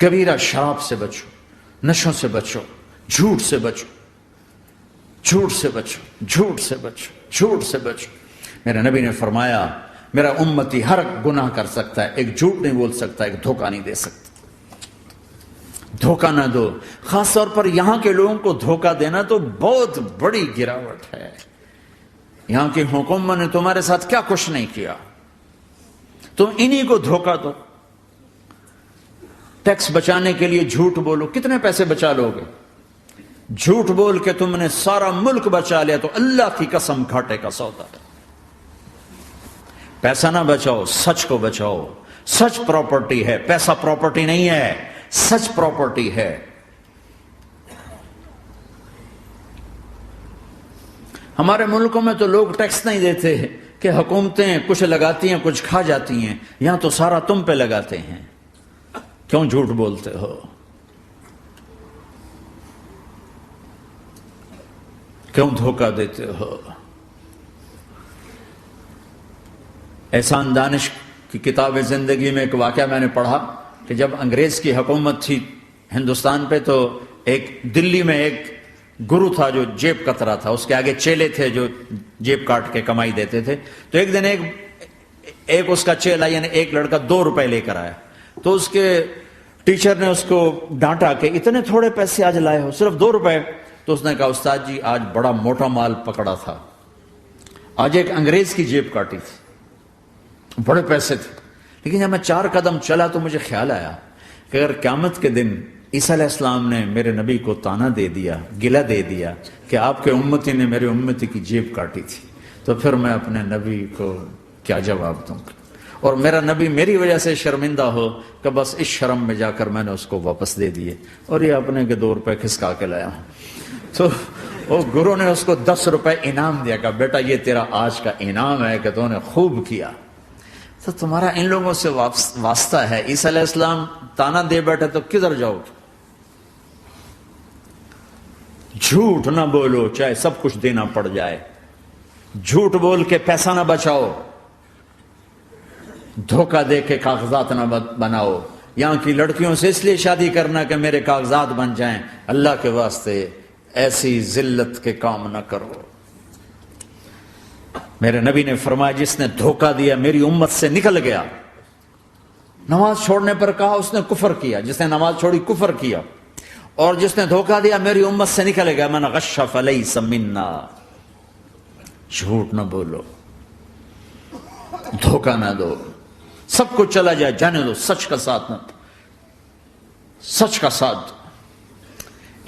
کبیرہ شراب سے بچو، نشوں سے بچو، جھوٹ سے بچو، جھوٹ سے بچو، جھوٹ سے بچو، جھوٹ سے بچو۔ میرے نبی نے فرمایا میرا امتی ہر گناہ کر سکتا ہے، ایک جھوٹ نہیں بول سکتا، ایک دھوکہ نہیں دے سکتا۔ دھوکہ نہ دو، خاص طور پر یہاں کے لوگوں کو دھوکہ دینا تو بہت بڑی گراوٹ ہے۔ یہاں کی حکومت نے تمہارے ساتھ کیا کچھ نہیں کیا، تم انہی کو دھوکہ دو۔ ٹیکس بچانے کے لیے جھوٹ بولو، کتنے پیسے بچا لو گے؟ جھوٹ بول کے تم نے سارا ملک بچا لیا تو اللہ کی قسم گھاٹے کا سودا ہے۔ پیسہ نہ بچاؤ، سچ کو بچاؤ۔ سچ پراپرٹی ہے، پیسہ پراپرٹی نہیں ہے، سچ پراپرٹی ہے۔ ہمارے ملکوں میں تو لوگ ٹیکس نہیں دیتے کہ حکومتیں کچھ لگاتی ہیں کچھ کھا جاتی ہیں، یہاں تو سارا تم پہ لگاتے ہیں۔ کیوں جھوٹ بولتے ہو؟ کیوں دھوکہ دیتے ہو؟ احسان دانش کی کتاب زندگی میں ایک واقعہ میں نے پڑھا کہ جب انگریز کی حکومت تھی ہندوستان پہ تو ایک دلی میں ایک گرو تھا جو جیب کترا تھا، اس کے آگے چیلے تھے جو جیب کاٹ کے کمائی دیتے تھے۔ تو ایک دن ایک اس کا چیلا یعنی ایک لڑکا 2 روپے لے کر آیا، تو اس کے ٹیچر نے اس کو ڈانٹا کہ اتنے تھوڑے پیسے آج لائے ہو، صرف 2 روپے۔ تو اس نے کہا استاد جی آج بڑا موٹا مال پکڑا تھا، آج ایک انگریز کی جیب کاٹی تھی، بڑے پیسے تھے۔ لیکن جب میں 4 قدم چلا تو مجھے خیال آیا کہ اگر قیامت کے دن عیسیٰ علیہ السلام نے میرے نبی کو تانا دے دیا، گلہ دے دیا کہ آپ کے امتی نے میرے امتی کی جیب کاٹی تھی، تو پھر میں اپنے نبی کو کیا جواب دوں گا؟ اور میرا نبی میری وجہ سے شرمندہ ہو کہ بس اس شرم میں جا کر میں نے اس کو واپس دے دیے اور یہ اپنے کے 2 روپے کھسکا کے لایا ہوں۔ تو وہ گرو نے اس کو 10 روپے انعام دیا، کہ بیٹا یہ تیرا آج کا انعام ہے کہ تو نے خوب کیا۔ تو تمہارا ان لوگوں سے واسطہ ہے، عیسیٰ علیہ السلام تانا دے بیٹھے تو کدھر جاؤ گے؟ جھوٹ نہ بولو چاہے سب کچھ دینا پڑ جائے، جھوٹ بول کے پیسہ نہ بچاؤ، دھوکہ دے کے کاغذات نہ بناؤ۔ یہاں کی لڑکیوں سے اس لیے شادی کرنا کہ میرے کاغذات بن جائیں، اللہ کے واسطے ایسی ذلت کے کام نہ کرو۔ میرے نبی نے فرمایا جس نے دھوکہ دیا میری امت سے نکل گیا۔ نماز چھوڑنے پر کہا اس نے کفر کیا، جس نے نماز چھوڑی کفر کیا، اور جس نے دھوکہ دیا میری امت سے نکل گیا۔ من غش فلیس منا۔ جھوٹ نہ بولو، دھوکہ نہ دو، سب کچھ چلا جائے جانے دو، سچ کا ساتھ نہ، سچ کا ساتھ۔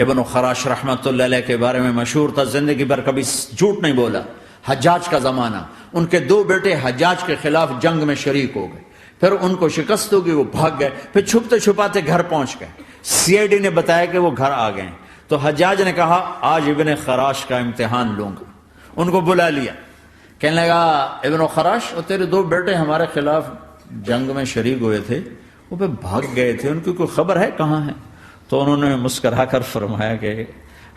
ابن خراش رحمت اللہ علیہ کے بارے میں مشہور تھا، زندگی بھر کبھی جھوٹ نہیں بولا۔ حجاج کا زمانہ، ان کے 2 بیٹے حجاج کے خلاف جنگ میں شریک ہو گئے، پھر ان کو شکست ہوگی، وہ بھاگ گئے، پھر چھپتے چھپاتے گھر پہنچ گئے۔ سی آئی ڈی نے بتایا کہ وہ گھر آ گئے، تو حجاج نے کہا آج ابن خراش کا امتحان لوں گا۔ ان کو بلا لیا، کہنے لگا ابن خراش، وہ تیرے 2 بیٹے ہمارے خلاف جنگ میں شریک ہوئے تھے، وہ پہ بھاگ گئے تھے، ان کی کوئی خبر ہے کہاں ہے؟ تو انہوں نے مسکرا کر فرمایا کہ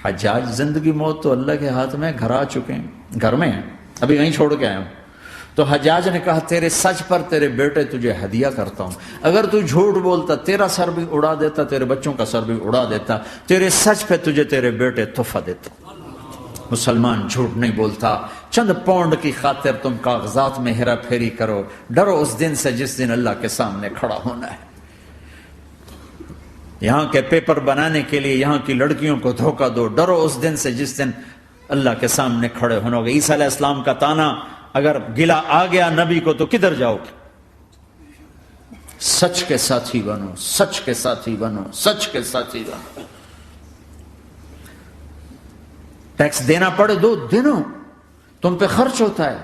حجاج زندگی موت تو اللہ کے ہاتھ میں، گھر آ چکے ہیں، گھر میں ہیں، ابھی وہیں چھوڑ کے آیا ہوں۔ تو حجاج نے کہا تیرے سچ پر تیرے بیٹے تجھے ہدیہ کرتا ہوں، اگر تو جھوٹ بولتا تیرا سر بھی اڑا دیتا، تیرے بچوں کا سر بھی اڑا دیتا، تیرے سچ پہ تجھے تیرے بیٹے تحفہ دیتا۔ مسلمان جھوٹ نہیں بولتا۔ چند پاؤنڈ کی خاطر تم کاغذات میں ہیرا پھیری کرو، ڈرو اس دن سے جس دن اللہ کے سامنے کھڑا ہونا ہے۔ یہاں کے پیپر بنانے کے لیے یہاں کی لڑکیوں کو دھوکہ دو، ڈرو اس دن سے جس دن اللہ کے سامنے کھڑے ہونا ہوگا۔ عیسیٰ علیہ السلام کا تانا اگر گلا آ گیا نبی کو تو کدھر جاؤ گے؟ سچ کے ساتھی بنو، سچ کے ساتھی بنو، سچ کے ساتھی بنو۔ ٹیکس دینا پڑے دو، دنو، تم پہ خرچ ہوتا ہے۔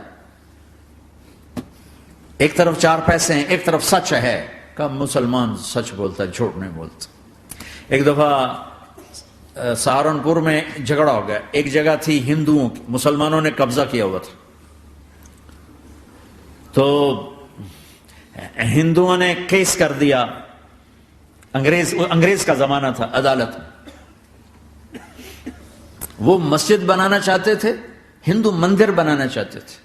ایک طرف 4 پیسے ہیں، ایک طرف سچ ہے، کہ مسلمان سچ بولتا ہے، جھوٹ نہیں بولتا۔ ایک دفعہ سہارنپور میں جھگڑا ہو گیا، ایک جگہ تھی ہندوؤں کی، مسلمانوں نے قبضہ کیا ہوا تھا، تو ہندوؤں نے کیس کر دیا، انگریز کا زمانہ تھا، عدالت میں۔ وہ مسجد بنانا چاہتے تھے، ہندو مندر بنانا چاہتے تھے،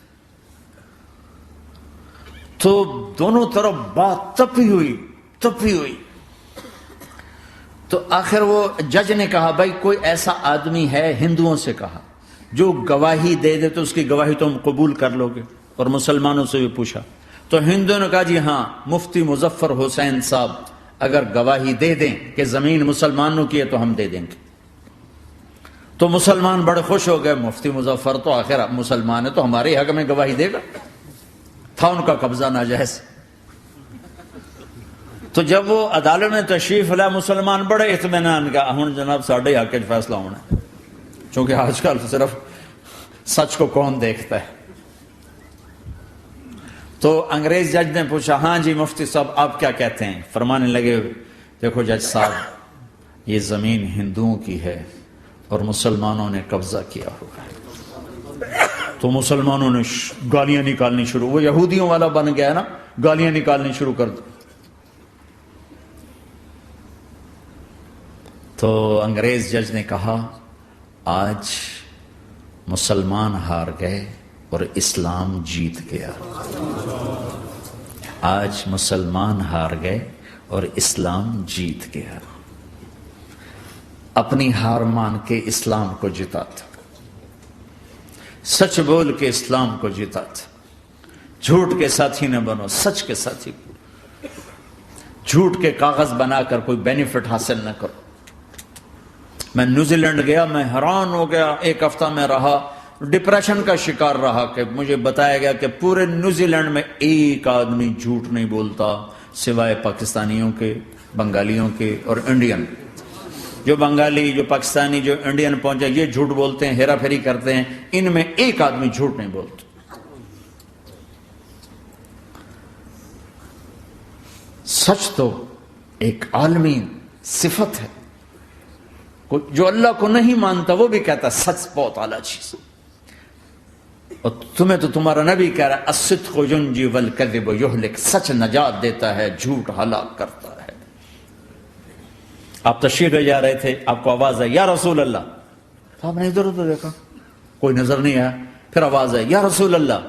تو دونوں طرف بات تپی ہوئی۔ تو آخر وہ جج نے کہا بھائی کوئی ایسا آدمی ہے، ہندوؤں سے کہا، جو گواہی دے دے تو اس کی گواہی تم قبول کر لو گے؟ اور مسلمانوں سے بھی پوچھا تو ہندوؤں نے کہا جی ہاں، مفتی مظفر حسین صاحب اگر گواہی دے دیں کہ زمین مسلمانوں کی ہے تو ہم دے دیں گے۔ تو مسلمان بڑے خوش ہو گئے، مفتی مظفر تو آخر مسلمان ہے تو ہمارے حق میں گواہی دے گا، تھا ان کا قبضہ ناجائز۔ تو جب وہ عدالت میں تشریف لائے، مسلمان بڑے اطمینان کا ہن جناب ساڈے حق وچ فیصلہ ہونا ہے، چونکہ آج کل صرف سچ کو کون دیکھتا ہے۔ تو انگریز جج نے پوچھا ہاں جی مفتی صاحب آپ کیا کہتے ہیں؟ فرمانے لگے دیکھو جج صاحب، یہ زمین ہندوؤں کی ہے اور مسلمانوں نے قبضہ کیا ہوا ہے۔ تو مسلمانوں نے گالیاں نکالنی شروع، وہ یہودیوں والا بن گیا نا، گالیاں نکالنی شروع کر دی۔ تو انگریز جج نے کہا آج مسلمان ہار گئے اور اسلام جیت گیا، آج مسلمان ہار گئے اور اسلام جیت گیا۔ اپنی ہار مان کے اسلام کو جیتا تھا، سچ بول کے اسلام کو جیتا تھا۔ جھوٹ کے ساتھی نہ بنو، سچ کے ساتھی، جھوٹ کے کاغذ بنا کر کوئی بینیفٹ حاصل نہ کرو۔ میں نیوزی لینڈ گیا، میں حیران ہو گیا، ایک ہفتہ میں رہا، ڈپریشن کا شکار رہا کہ مجھے بتایا گیا کہ پورے نیوزی لینڈ میں ایک آدمی جھوٹ نہیں بولتا سوائے پاکستانیوں کے، بنگالیوں کے اور انڈین۔ جو بنگالی، جو پاکستانی، جو انڈین پہنچے یہ جھوٹ بولتے ہیں، ہیرا پھیری کرتے ہیں، ان میں ایک آدمی جھوٹ نہیں بولتا۔ سچ تو ایک عالمی صفت ہے، جو اللہ کو نہیں مانتا وہ بھی کہتا سچ بہت اعلیٰ چیز، اور تمہیں تو تمہارا نبی کہہ رہا ہے الصدق ینجی والکذب یہلک، سچ نجات دیتا ہے، جھوٹ ہلاک کرتا ہے۔ آپ تشریف لے جا رہے تھے، آپ کو آواز آئی یا رسول اللہ، تو آپ نے ادھر ادھر دیکھا، کوئی نظر نہیں آیا، پھر آواز آئی یا رسول اللہ،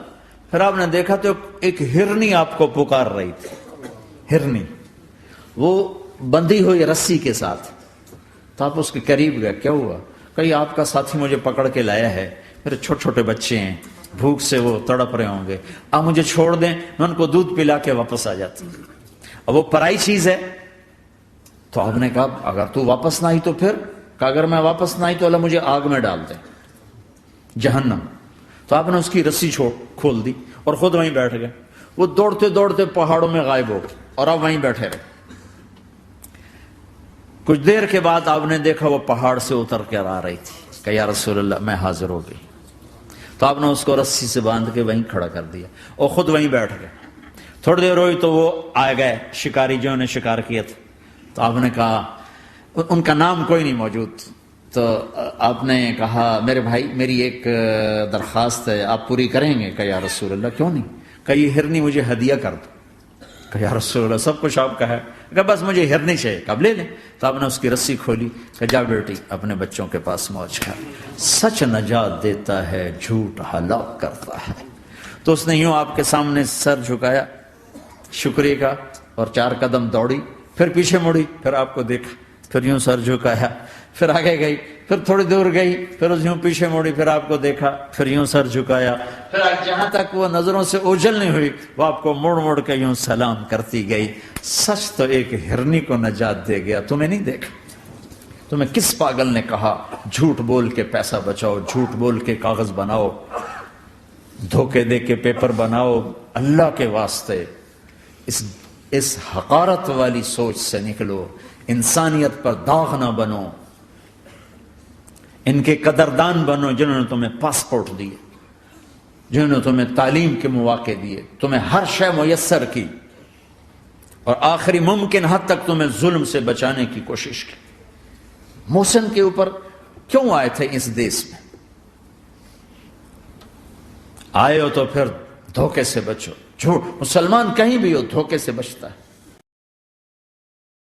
پھر آپ نے دیکھا تو ایک ہرنی آپ کو پکار رہی تھی، ہرنی، وہ بندھی ہوئی رسی کے ساتھ۔ تو آپ اس کے قریب گئے، کیا ہوا؟ کہیں آپ کا ساتھی مجھے پکڑ کے لایا ہے، میرے چھوٹے چھوٹے بچے ہیں، بھوک سے وہ تڑپ رہے ہوں گے، آپ مجھے چھوڑ دیں، میں ان کو دودھ پلا کے واپس آ جاتا ہوں۔ اب وہ پرائی چیز ہے، تو آپ نے کہا اگر تو واپس نہ آئی تو پھر، کہ اگر میں واپس نہ آئی تو اللہ مجھے آگ میں ڈال دے، جہنم۔ تو آپ نے اس کی رسی کھول دی اور خود وہیں بیٹھ گئے۔ وہ دوڑتے دوڑتے پہاڑوں میں غائب ہو گئے اور آپ وہیں بیٹھے رہے۔ کچھ دیر کے بعد آپ نے دیکھا وہ پہاڑ سے اتر کر آ رہی تھی، کہ یا رسول اللہ میں حاضر ہو گئی۔ تو آپ نے اس کو رسی سے باندھ کے وہیں کھڑا کر دیا اور خود وہیں بیٹھ گئے۔ تھوڑی دیر ہوئی تو وہ آ گئے شکاری جو نے شکار کیا تھا، تو آپ نے کہا، ان کا نام کوئی نہیں موجود، تو آپ نے کہا میرے بھائی میری ایک درخواست ہے، آپ پوری کریں گے؟ کہ یا رسول اللہ کیوں نہیں؟ کہ یہ ہرنی مجھے ہدیہ کر دو۔ کہ یا رسول اللہ سب کچھ آپ کا ہے، کہ بس مجھے ہرنی چاہیے، کب لے لیں۔ تو آپ نے اس کی رسی کھولی، کہ جا بیٹی اپنے بچوں کے پاس موج کر، سچ نجات دیتا ہے، جھوٹ ہلاک کرتا ہے۔ تو اس نے یوں آپ کے سامنے سر جھکایا شکریہ کا اور 4 قدم دوڑی، پھر پیچھے مڑی، پھر آپ کو دیکھا، پھر یوں سر جھکایا، پھر آگے گئی، پھر تھوڑی دور گئی، پھر یوں پیچھے مڑی، پھر آپ کو دیکھا، پھر یوں سر جھکایا، پھر جہاں تک وہ نظروں سے اوجھل نہیں ہوئی وہ آپ کو مڑ مڑ کے یوں سلام کرتی گئی۔ سچ تو ایک ہرنی کو نجات دے گیا، تمہیں نہیں دیکھا۔ تمہیں کس پاگل نے کہا جھوٹ بول کے پیسہ بچاؤ، جھوٹ بول کے کاغذ بناؤ، دھوکے دے کے پیپر بناؤ؟ اللہ کے واسطے اس حقارت والی سوچ سے نکلو، انسانیت پر داغ نہ بنو، ان کے قدردان بنو جنہوں نے تمہیں پاسپورٹ دیے، جنہوں نے تمہیں تعلیم کے مواقع دیے، تمہیں ہر شے میسر کی، اور آخری ممکن حد تک تمہیں ظلم سے بچانے کی کوشش کی۔ محسن کے اوپر کیوں آئے تھے اس دیس میں؟ آئے ہو تو پھر دھوکے سے بچو، جھوٹ، مسلمان کہیں بھی ہو دھوکے سے بچتا ہے۔